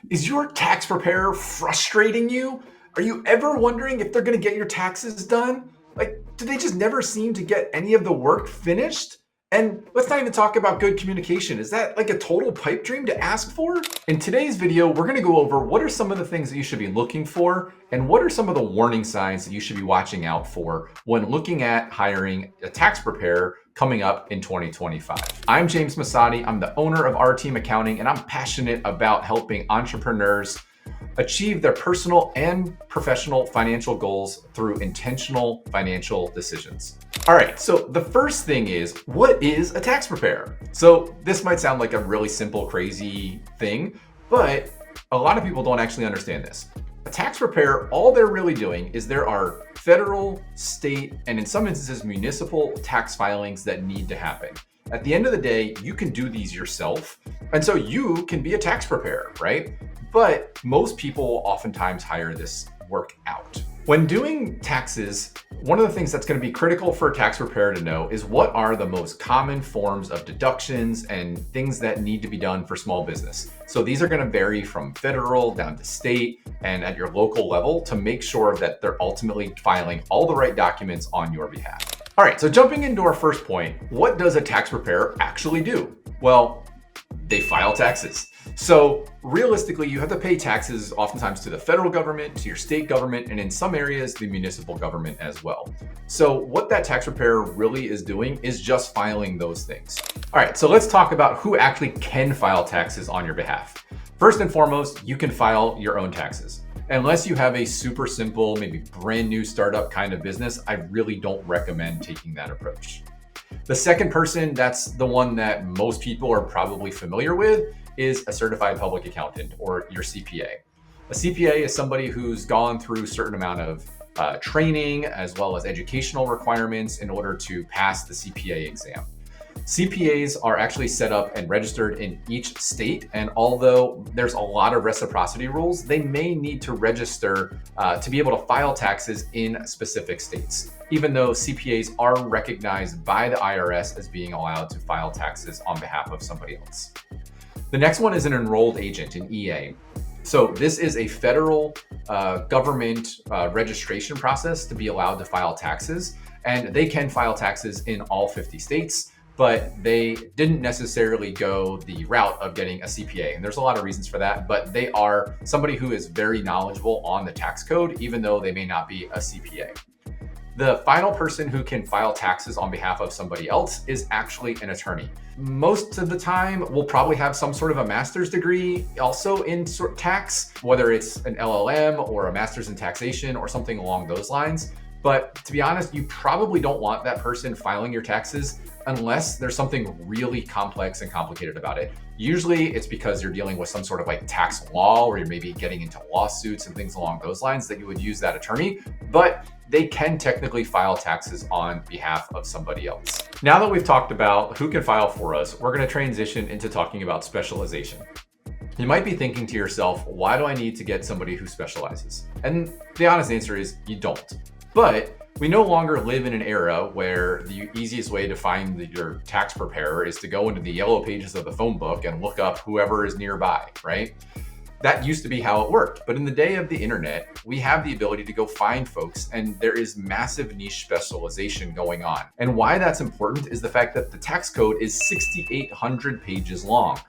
Is your tax preparer frustrating you? Are you ever wondering if they're going to get your taxes done? Do they just never seem to get any of the work finished? And let's not even talk about good communication. Is that like a total pipe dream to ask for? In today's video, we're going to go over what are some of the things that you should be looking for and what are some of the warning signs that you should be watching out for when looking at hiring a tax preparer coming up in 2025. I'm James Masotti. I'm the owner of Our Team Accounting, and I'm passionate about helping entrepreneurs achieve their personal and professional financial goals through intentional financial decisions. All right, so the first thing is, what is a tax preparer? So this might sound like a really simple, crazy thing, but a lot of people don't actually understand this. A tax preparer, all they're really doing is there are federal, state, and in some instances, municipal tax filings that need to happen. At the end of the day, you can do these yourself. And so you can be a tax preparer, right? But most people oftentimes hire this work out. When doing taxes, one of the things that's going to be critical for a tax preparer to know is what are the most common forms of deductions and things that need to be done for small business. So these are going to vary from federal down to state and at your local level to make sure that they're ultimately filing all the right documents on your behalf. All right, so jumping into our first point, what does a tax preparer actually do? Well, they file taxes. So realistically, you have to pay taxes oftentimes to the federal government, to your state government, and in some areas, the municipal government as well. So what that tax preparer really is doing is just filing those things. All right, so let's talk about who actually can file taxes on your behalf. First and foremost, you can file your own taxes. Unless you have a super simple, maybe brand new startup kind of business, I really don't recommend taking that approach. The second person, that's the one that most people are probably familiar with, is a certified public accountant or your CPA. A CPA is somebody who's gone through a certain amount of training as well as educational requirements in order to pass the CPA exam. CPAs are actually set up and registered in each state, and although there's a lot of reciprocity rules, they may need to register to be able to file taxes in specific states, even though CPAs are recognized by the IRS as being allowed to file taxes on behalf of somebody else. The next one is an enrolled agent, an EA. So this is a federal government registration process to be allowed to file taxes, and they can file taxes in all 50 states. But they didn't necessarily go the route of getting a CPA. And there's a lot of reasons for that, but they are somebody who is very knowledgeable on the tax code, even though they may not be a CPA. The final person who can file taxes on behalf of somebody else is actually an attorney. Most of the time, we'll probably have some sort of a master's degree also in tax, whether it's an LLM or a master's in taxation or something along those lines. But to be honest, you probably don't want that person filing your taxes unless there's something really complex and complicated about it. Usually it's because you're dealing with some sort of like tax law, or you're maybe getting into lawsuits and things along those lines that you would use that attorney, but they can technically file taxes on behalf of somebody else. Now that we've talked about who can file for us, we're going to transition into talking about specialization. You might be thinking to yourself, why do I need to get somebody who specializes? And the honest answer is you don't. But we no longer live in an era where the easiest way to find your tax preparer is to go into the yellow pages of the phone book and look up whoever is nearby, right? That used to be how it worked. But in the day of the internet, we have the ability to go find folks, and there is massive niche specialization going on. And why that's important is the fact that the tax code is 6,800 pages long.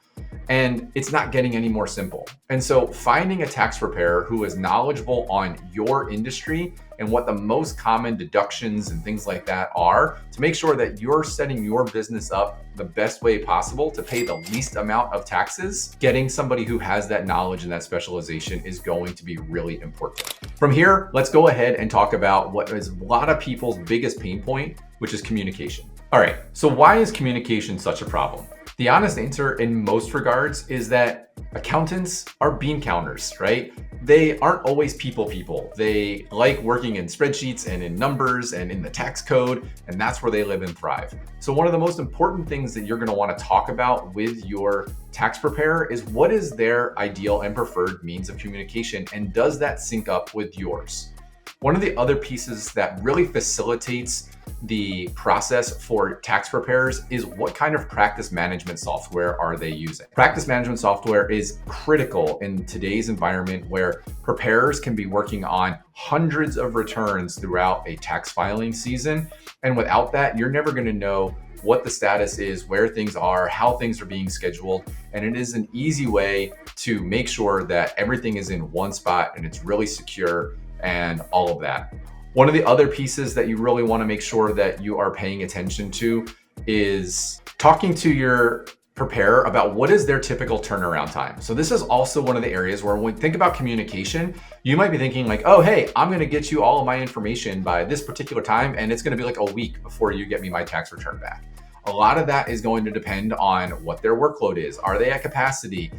And it's not getting any more simple. And so finding a tax preparer who is knowledgeable on your industry and what the most common deductions and things like that are to make sure that you're setting your business up the best way possible to pay the least amount of taxes, getting somebody who has that knowledge and that specialization is going to be really important. From here, let's go ahead and talk about what is a lot of people's biggest pain point, which is communication. All right, so why is communication such a problem? The honest answer in most regards is that accountants are bean counters, right? They aren't always people. They like working in spreadsheets and in numbers and in the tax code, and that's where they live and thrive. So one of the most important things that you're going to want to talk about with your tax preparer is what is their ideal and preferred means of communication, and does that sync up with yours? One of the other pieces that really facilitates the process for tax preparers is what kind of practice management software are they using? Practice management software is critical in today's environment where preparers can be working on hundreds of returns throughout a tax filing season. And without that, you're never going to know what the status is, where things are, how things are being scheduled. And it is an easy way to make sure that everything is in one spot and it's really secure and all of that. One of the other pieces that you really want to make sure that you are paying attention to is talking to your preparer about what is their typical turnaround time. So this is also one of the areas where when we think about communication, you might be thinking like, oh, hey, I'm going to get you all of my information by this particular time, and it's going to be like a week before you get me my tax return back. A lot of that is going to depend on what their workload is. Are they at capacity?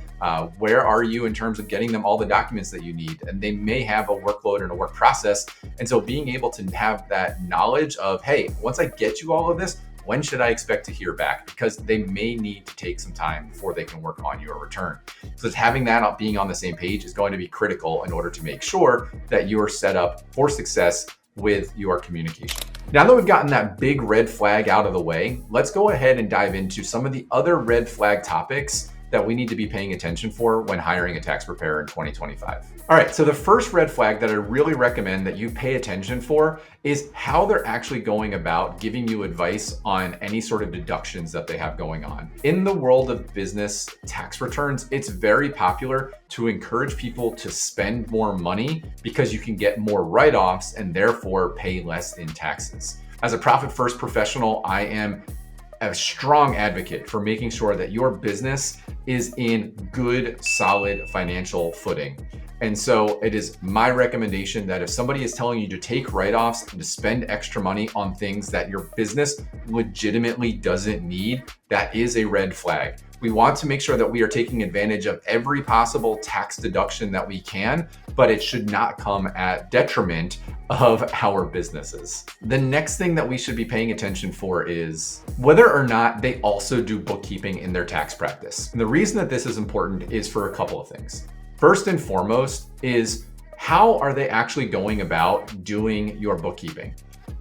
Where are you in terms of getting them all the documents that you need? And they may have a workload and a work process. And so being able to have that knowledge of, hey, once I get you all of this, when should I expect to hear back? Because they may need to take some time before they can work on your return. So having that being on the same page is going to be critical in order to make sure that you are set up for success with your communication. Now that we've gotten that big red flag out of the way, let's go ahead and dive into some of the other red flag topics that we need to be paying attention for when hiring a tax preparer in 2025. All right, so the first red flag that I really recommend that you pay attention for is how they're actually going about giving you advice on any sort of deductions that they have going on. In the world of business tax returns, it's very popular to encourage people to spend more money because you can get more write-offs and therefore pay less in taxes. As a profit-first professional, I am a strong advocate for making sure that your business is in good, solid financial footing. And so it is my recommendation that if somebody is telling you to take write-offs and to spend extra money on things that your business legitimately doesn't need, that is a red flag. We want to make sure that we are taking advantage of every possible tax deduction that we can, but it should not come at detriment of our businesses. The next thing that we should be paying attention for is whether or not they also do bookkeeping in their tax practice. And the reason that this is important is for a couple of things. First and foremost is how are they actually going about doing your bookkeeping?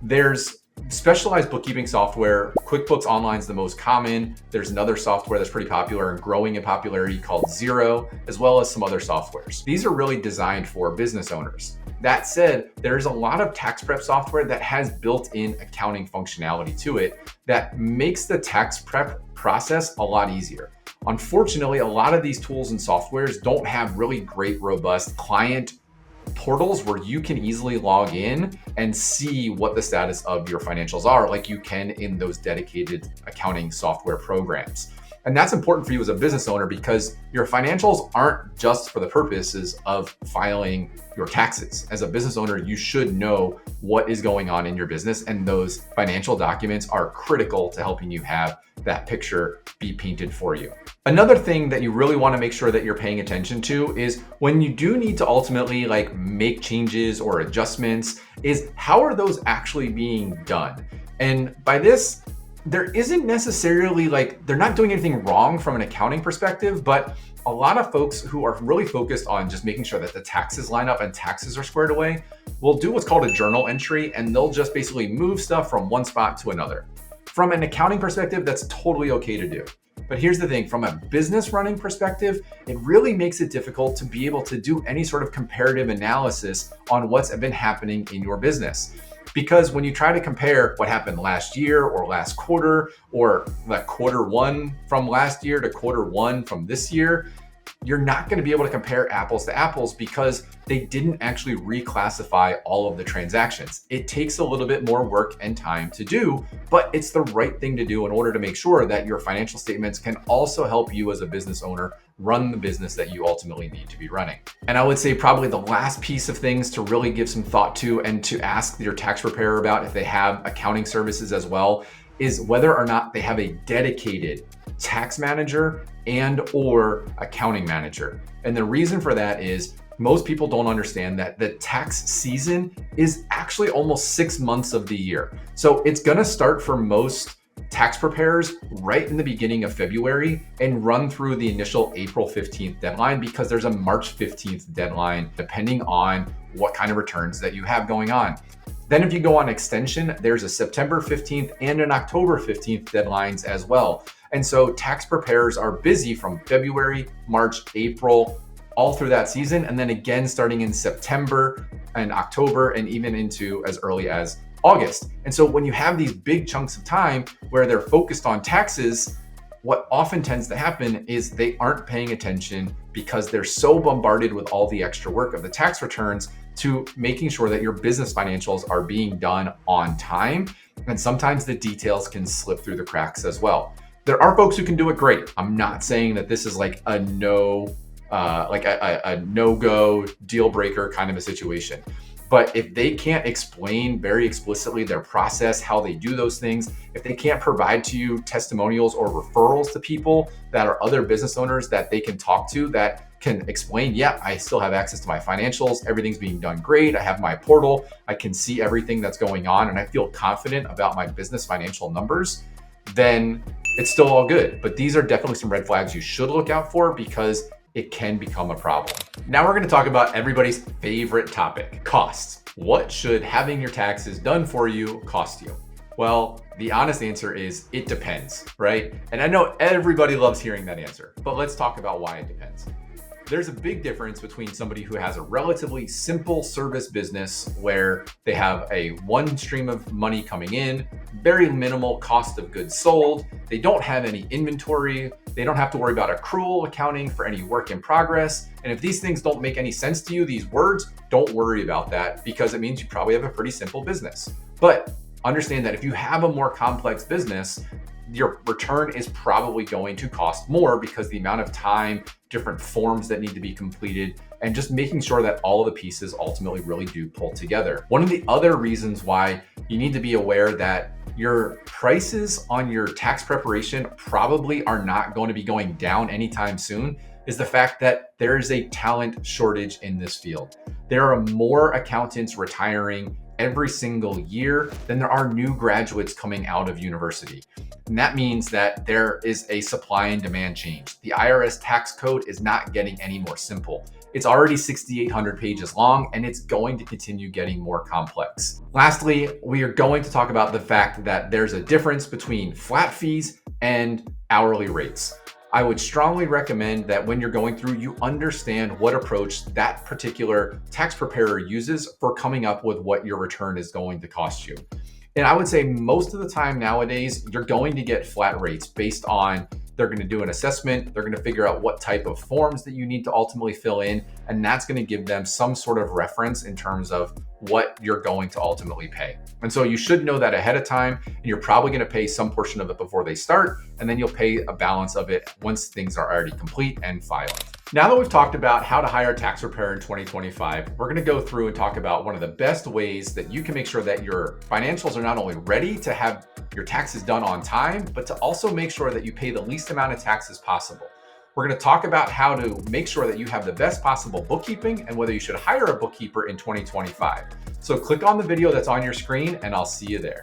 There's specialized bookkeeping software. QuickBooks Online is the most common. There's another software that's pretty popular and growing in popularity called Xero, as well as some other softwares. These are really designed for business owners. That said, there's a lot of tax prep software that has built-in accounting functionality to it that makes the tax prep process a lot easier. Unfortunately, a lot of these tools and softwares don't have really great, robust client portals where you can easily log in and see what the status of your financials are, like you can in those dedicated accounting software programs. And that's important for you as a business owner because your financials aren't just for the purposes of filing your taxes. As a business owner, you should know what is going on in your business, and those financial documents are critical to helping you have that picture be painted for you. Another thing that you really want to make sure that you're paying attention to is when you do need to ultimately make changes or adjustments, is how are those actually being done? And by this, there isn't necessarily they're not doing anything wrong from an accounting perspective, but a lot of folks who are really focused on just making sure that the taxes line up and taxes are squared away will do what's called a journal entry, and they'll just basically move stuff from one spot to another. From an accounting perspective, that's totally okay to do. But here's the thing, from a business running perspective, it really makes it difficult to be able to do any sort of comparative analysis on what's been happening in your business. Because when you try to compare what happened last year or last quarter, or like quarter one from last year to quarter one from this year, you're not going to be able to compare apples to apples because they didn't actually reclassify all of the transactions. It takes a little bit more work and time to do, but it's the right thing to do in order to make sure that your financial statements can also help you as a business owner run the business that you ultimately need to be running. And I would say probably the last piece of things to really give some thought to and to ask your tax preparer about if they have accounting services as well is whether or not they have a dedicated tax manager and or accounting manager. And the reason for that is most people don't understand that the tax season is actually almost 6 months of the year. So it's going to start for most tax preparers right in the beginning of February and run through the initial April 15th deadline, because there's a March 15th deadline, depending on what kind of returns that you have going on. Then if you go on extension, there's a September 15th and an October 15th deadlines as well. And so tax preparers are busy from February, March, April, all through that season. And then again, starting in September and October, and even into as early as August. And so when you have these big chunks of time where they're focused on taxes, what often tends to happen is they aren't paying attention because they're so bombarded with all the extra work of the tax returns to making sure that your business financials are being done on time. And sometimes the details can slip through the cracks as well. There are folks who can do it great. I'm not saying that this is like a no-go deal breaker kind of a situation. But if they can't explain very explicitly their process, how they do those things, if they can't provide to you testimonials or referrals to people that are other business owners that they can talk to that can explain, yeah, I still have access to my financials, everything's being done great, I have my portal, I can see everything that's going on, and I feel confident about my business financial numbers, then it's still all good. But these are definitely some red flags you should look out for, because it can become a problem. Now we're going to talk about everybody's favorite topic, costs. What should having your taxes done for you cost you? Well, the honest answer is it depends, right? And I know everybody loves hearing that answer, but let's talk about why it depends. There's a big difference between somebody who has a relatively simple service business where they have a one stream of money coming in, very minimal cost of goods sold, they don't have any inventory, they don't have to worry about accrual accounting for any work in progress. And if these things don't make any sense to you, these words, don't worry about that, because it means you probably have a pretty simple business. But understand that if you have a more complex business, your return is probably going to cost more, because the amount of time, different forms that need to be completed, and just making sure that all of the pieces ultimately really do pull together. One of the other reasons why you need to be aware that your prices on your tax preparation probably are not going to be going down anytime soon is the fact that there is a talent shortage in this field. There are more accountants retiring every single year than there are new graduates coming out of university. And that means that there is a supply and demand change. The IRS tax code is not getting any more simple. It's already 6,800 pages long, and it's going to continue getting more complex. Lastly, we are going to talk about the fact that there's a difference between flat fees and hourly rates. I would strongly recommend that when you're going through, you understand what approach that particular tax preparer uses for coming up with what your return is going to cost you. And I would say most of the time nowadays, you're going to get flat rates based on they're going to do an assessment, they're going to figure out what type of forms that you need to ultimately fill in, and that's going to give them some sort of reference in terms of what you're going to ultimately pay. And so you should know that ahead of time, and you're probably going to pay some portion of it before they start, and then you'll pay a balance of it once things are already complete and filed. Now that we've talked about how to hire a tax preparer in 2025, we're going to go through and talk about one of the best ways that you can make sure that your financials are not only ready to have your taxes done on time, but to also make sure that you pay the least amount of taxes possible. We're going to talk about how to make sure that you have the best possible bookkeeping and whether you should hire a bookkeeper in 2025. So click on the video that's on your screen and I'll see you there.